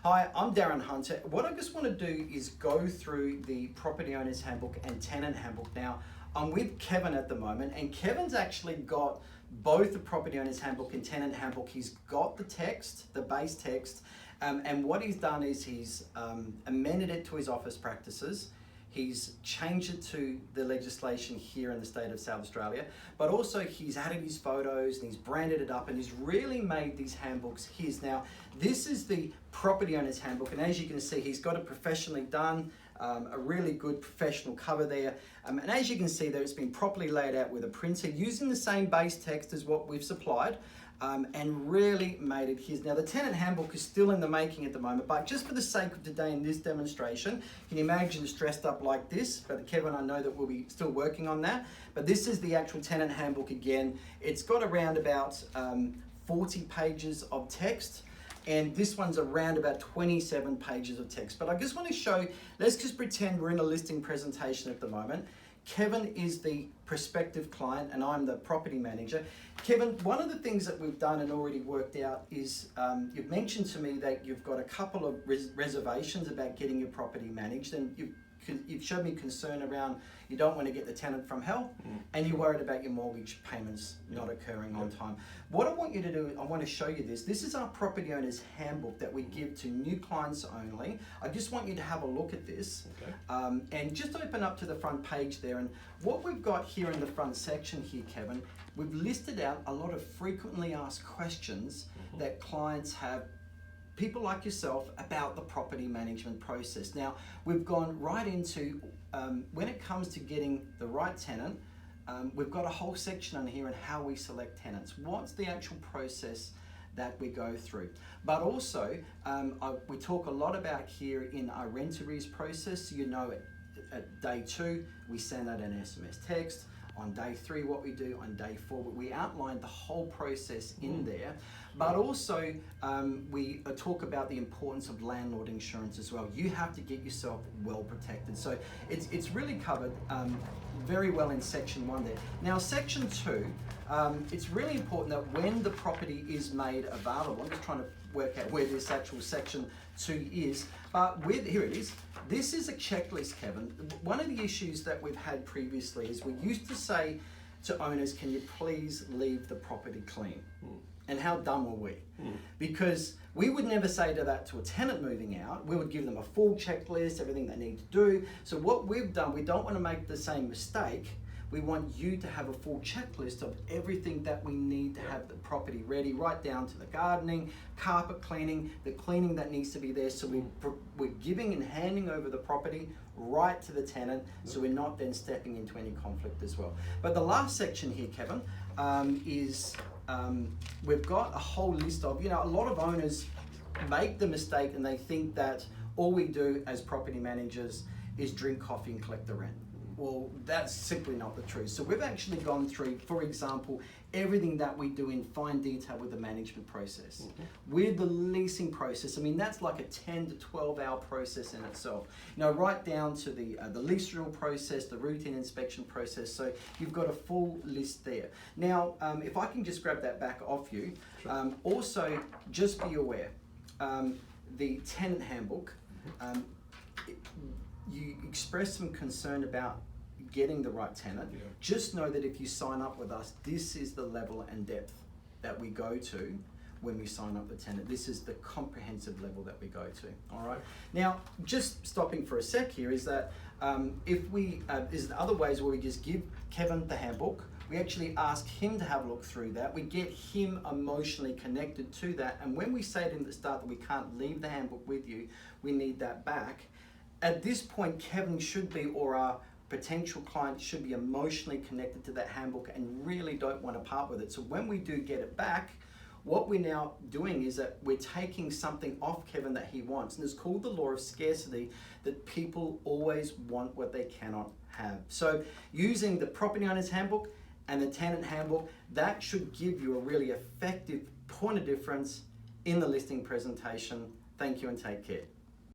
Hi, I'm Darren Hunter. What I just want to do is go through the Property Owner's Handbook and Tenant Handbook. Now, I'm with Kevin at the moment, and Kevin's actually got both the Property Owner's Handbook and Tenant Handbook. He's got the text, the base text, and what he's done is he's amended it to his office practices. He's changed it to the legislation here in the state of South Australia, but also he's added his photos and he's branded it up and he's really made these handbooks his. Now, this is the Property Owner's Handbook, and as you can see, he's got it professionally done, a really good professional cover there. And as you can see there, it's been properly laid out with a printer using the same base text as what we've supplied. And really made it his. Now the tenant handbook is still in the making at the moment, but just for the sake of today in this demonstration, can you imagine it's dressed up like this? But Kevin, I know that we'll be still working on that. But this is the actual tenant handbook again. It's got around about 40 pages of text. And this one's around about 27 pages of text. But I just want to show, let's just pretend we're in a listing presentation at the moment. Kevin is the prospective client and I'm the property manager. Kevin, one of the things that we've done and already worked out is you've mentioned to me that you've got a couple of reservations about getting your property managed, and you've showed me concern around you don't want to get the tenant from hell, and you're worried about your mortgage payments not occurring on time. What I want you to do, I want to show you this. This is our Property Owner's Handbook that we give to new clients only. I just want you to have a look at this, and just open up to the front page there. And what we've got here in the front section here, Kevin, we've listed out a lot of frequently asked questions that clients have, people like yourself, about the property management process. Now, we've gone right into, when it comes to getting the right tenant, we've got a whole section on here on how we select tenants. What's the actual process that we go through? But also, we talk a lot about here in our rent arrears process. You know, at day 2, we send out an SMS text. On day 3, what we do, on day 4, we outline the whole process in there. But also, we talk about the importance of landlord insurance as well. You have to get yourself well protected. So it's really covered very well in section 1 there. Now, section 2, it's really important that when the property is made available, I'm just trying to work out where this actual section 2 is, but here it is. This is a checklist, Kevin. One of the issues that we've had previously is we used to say to owners, can you please leave the property clean? And how dumb were we? Because we would never say that to a tenant moving out. We would give them a full checklist, everything they need to do. So what we've done, we don't want to make the same mistake. We want you to have a full checklist of everything that we need to have the property ready, right down to the gardening, carpet cleaning, the cleaning that needs to be there. So we're giving and handing over the property right to the tenant, so we're not then stepping into any conflict as well. But the last section here, Kevin, is we've got a whole list of, a lot of owners make the mistake and they think that all we do as property managers is drink coffee and collect the rent. Well, that's simply not the truth. So we've actually gone through, for example, everything that we do in fine detail with the management process. With the leasing process, I mean, that's like a 10 to 12 hour process in itself. Right down to the lease renewal process, the routine inspection process. So you've got a full list there. Now, if I can just grab that back off you. Sure. Also, just be aware, the tenant handbook, you express some concern about getting the right tenant. Just know that if you sign up with us, this is the level and depth that we go to when we sign up the tenant. This is the comprehensive level that we go to, all right? Now, just stopping for a sec here is that there's other ways where we just give Kevin the handbook. We actually ask him to have a look through that. We get him emotionally connected to that. And when we say at the start that we can't leave the handbook with you, we need that back. At this point, Kevin should be, or our potential client should be, emotionally connected to that handbook and really don't want to part with it. So when we do get it back, what we're now doing is that we're taking something off Kevin that he wants. And it's called the law of scarcity, that people always want what they cannot have. So using the Property Owner's Handbook and the Tenant Handbook, that should give you a really effective point of difference in the listing presentation. Thank you and take care.